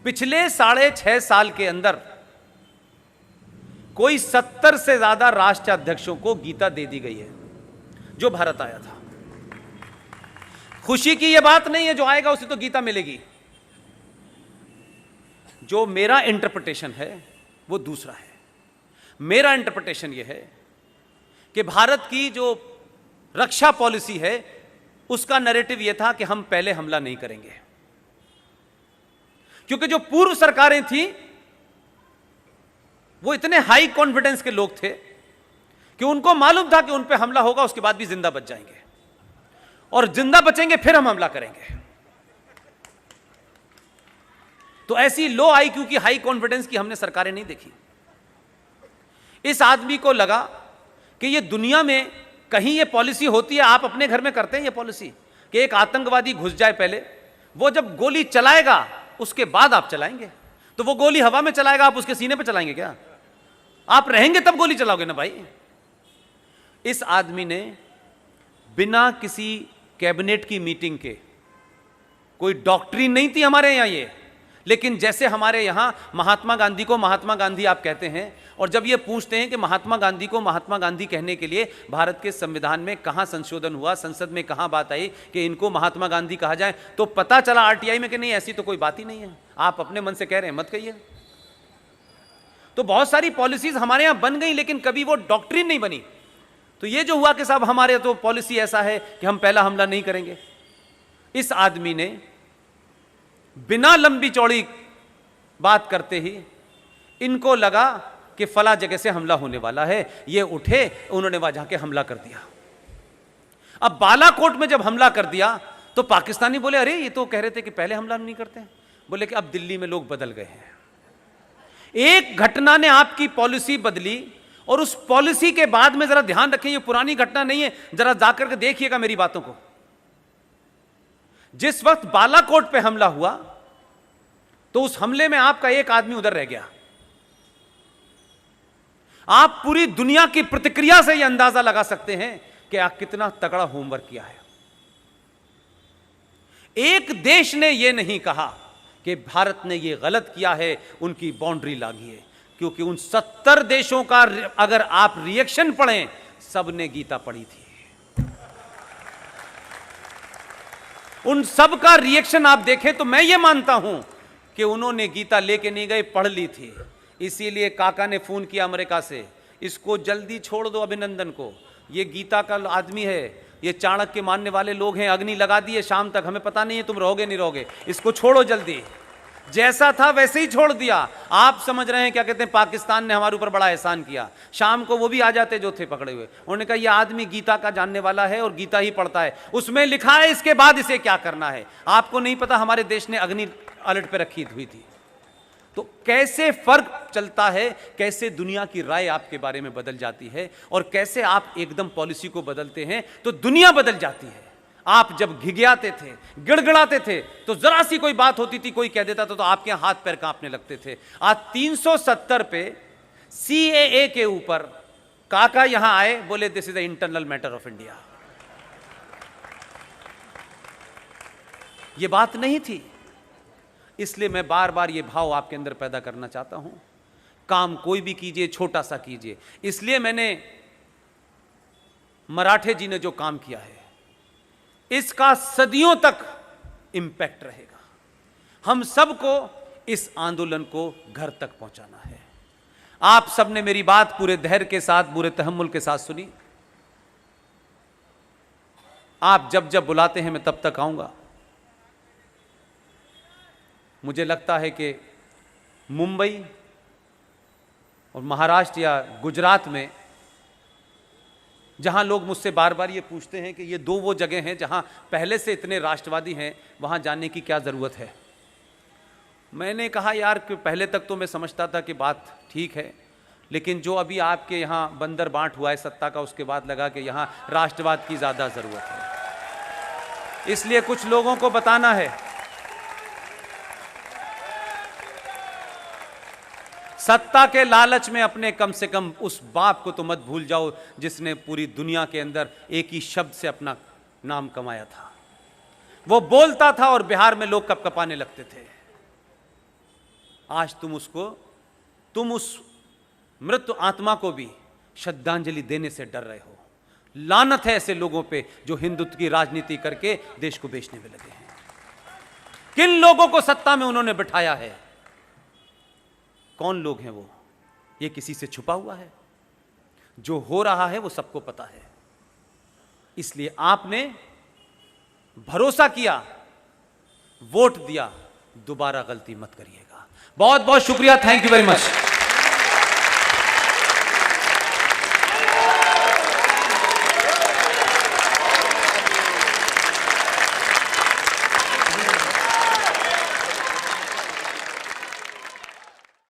पिछले 6.5 साल के अंदर कोई 70 से ज्यादा राष्ट्राध्यक्षों को गीता दे दी गई है जो भारत आया था। खुशी की यह बात नहीं है, जो आएगा उसे तो गीता मिलेगी। जो मेरा इंटरप्रिटेशन है वो दूसरा है। मेरा इंटरप्रिटेशन यह है कि भारत की जो रक्षा पॉलिसी है उसका नैरेटिव यह था कि हम पहले हमला नहीं करेंगे, क्योंकि जो पूर्व सरकारें थी वो इतने हाई कॉन्फिडेंस के लोग थे कि उनको मालूम था कि उन पे हमला होगा, उसके बाद भी जिंदा बच जाएंगे, और जिंदा बचेंगे फिर हम हमला करेंगे। तो ऐसी लो आईक्यू की हाई कॉन्फिडेंस की हमने सरकारें नहीं देखी। इस आदमी को लगा कि ये दुनिया में कहीं ये पॉलिसी होती है, आप अपने घर में करते हैं ये पॉलिसी कि एक आतंकवादी घुस जाए पहले, वो जब गोली चलाएगा उसके बाद आप चलाएंगे। तो वो गोली हवा में चलाएगा, आप उसके सीने पे चलाएंगे क्या? आप रहेंगे तब गोली चलाओगे ना भाई। इस आदमी ने बिना किसी कैबिनेट की मीटिंग के, कोई डॉक्ट्रिन नहीं थी हमारे यहां ये, लेकिन जैसे हमारे यहां महात्मा गांधी को महात्मा गांधी आप कहते हैं, और जब ये पूछते हैं कि महात्मा गांधी को महात्मा गांधी कहने के लिए भारत के संविधान में कहां संशोधन हुआ, संसद में कहां बात आई कि इनको महात्मा गांधी कहा जाए, तो पता चला आरटीआई में कि नहीं, ऐसी तो कोई बात ही नहीं है। आप अपने मन से कह रहे हैं, मत कहिए। तो बहुत सारी पॉलिसीज हमारे यहां बन गई, लेकिन कभी वो डॉक्ट्रिन नहीं बनी। तो ये जो हुआ कि साहब हमारे तो पॉलिसी ऐसा है कि हम पहला हमला नहीं करेंगे। इस आदमी ने बिना लंबी चौड़ी बात करते ही इनको लगा कि फला जगह से हमला होने वाला है, ये उठे, उन्होंने वहां जाके हमला कर दिया। अब बालाकोट में जब हमला कर दिया तो पाकिस्तानी बोले, अरे ये तो कह रहे थे कि पहले हमला नहीं करते। बोले कि अब दिल्ली में लोग बदल गए हैं। एक घटना ने आपकी पॉलिसी बदली, और उस पॉलिसी के बाद में जरा ध्यान रखें, ये पुरानी घटना नहीं है, जरा जाकर के देखिएगा मेरी बातों को। जिस वक्त बालाकोट पे हमला हुआ तो उस हमले में आपका एक आदमी उधर रह गया। आप पूरी दुनिया की प्रतिक्रिया से यह अंदाजा लगा सकते हैं कि आप कितना तगड़ा होमवर्क किया है। एक देश ने यह नहीं कहा कि भारत ने यह गलत किया है, उनकी बाउंड्री लागी है, क्योंकि उन 70 देशों का अगर आप रिएक्शन पढ़ें, सबने गीता पढ़ी थी। उन सब का रिएक्शन आप देखें तो मैं ये मानता हूं कि उन्होंने गीता लेके नहीं गए, पढ़ ली थी। इसीलिए काका ने फोन किया अमेरिका से, इसको जल्दी छोड़ दो अभिनंदन को, ये गीता का आदमी है, ये चाणक्य के मानने वाले लोग हैं, अग्नि लगा दी है शाम तक, हमें पता नहीं है तुम रहोगे नहीं रहोगे, इसको छोड़ो जल्दी। जैसा था वैसे ही छोड़ दिया। आप समझ रहे हैं क्या कहते हैं, पाकिस्तान ने हमारे ऊपर बड़ा एहसान किया। शाम को वो भी आ जाते जो थे पकड़े हुए, उन्होंने कहा यह आदमी गीता का जानने वाला है और गीता ही पढ़ता है, उसमें लिखा है इसके बाद इसे क्या करना है। आपको नहीं पता हमारे देश ने अग्नि अलर्ट पे रखी हुई थी। तो कैसे फर्क चलता है, कैसे दुनिया की राय आपके बारे में बदल जाती है, और कैसे आप एकदम पॉलिसी को बदलते हैं तो दुनिया बदल जाती है। आप जब घिघियाते थे, गिड़गिड़ाते थे, तो जरा सी कोई बात होती थी, कोई कह देता था तो आपके हाथ पैर कांपने लगते थे। आज 370 पे सीएए के ऊपर काका यहां आए, बोले this is the internal matter of India. यह बात नहीं थी। इसलिए मैं बार बार ये भाव आपके अंदर पैदा करना चाहता हूं, काम कोई भी कीजिए, छोटा सा कीजिए। इसलिए मैंने मराठे जी ने जो काम किया है, इसका सदियों तक इंपैक्ट रहेगा। हम सबको इस आंदोलन को घर तक पहुंचाना है। आप सबने मेरी बात पूरे धैर्य के साथ, पूरे तहम्मुल के साथ सुनी। आप जब जब बुलाते हैं मैं तब तक आऊंगा। मुझे लगता है कि मुंबई और महाराष्ट्र या गुजरात में, जहां लोग मुझसे बार बार ये पूछते हैं कि ये दो वो जगह हैं जहां पहले से इतने राष्ट्रवादी हैं, वहां जाने की क्या ज़रूरत है। मैंने कहा यार कि पहले तक तो मैं समझता था कि बात ठीक है, लेकिन जो अभी आपके यहाँ बंदर बांट हुआ है सत्ता का, उसके बाद लगा कि यहाँ राष्ट्रवाद की ज़्यादा ज़रूरत है। इसलिए कुछ लोगों को बताना है, सत्ता के लालच में अपने कम से कम उस बाप को तो मत भूल जाओ जिसने पूरी दुनिया के अंदर एक ही शब्द से अपना नाम कमाया था। वो बोलता था और बिहार में लोग कपकपाने लगते थे। आज तुम उस मृत आत्मा को भी श्रद्धांजलि देने से डर रहे हो। लानत है ऐसे लोगों पे जो हिंदुत्व की राजनीति करके देश को बेचने में लगे हैं। किन लोगों को सत्ता में उन्होंने बिठाया है, कौन लोग हैं वो? ये किसी से छुपा हुआ है? जो हो रहा है वो सबको पता है। इसलिए आपने भरोसा किया, वोट दिया, दोबारा गलती मत करिएगा। बहुत बहुत शुक्रिया, थैंक यू वेरी मच।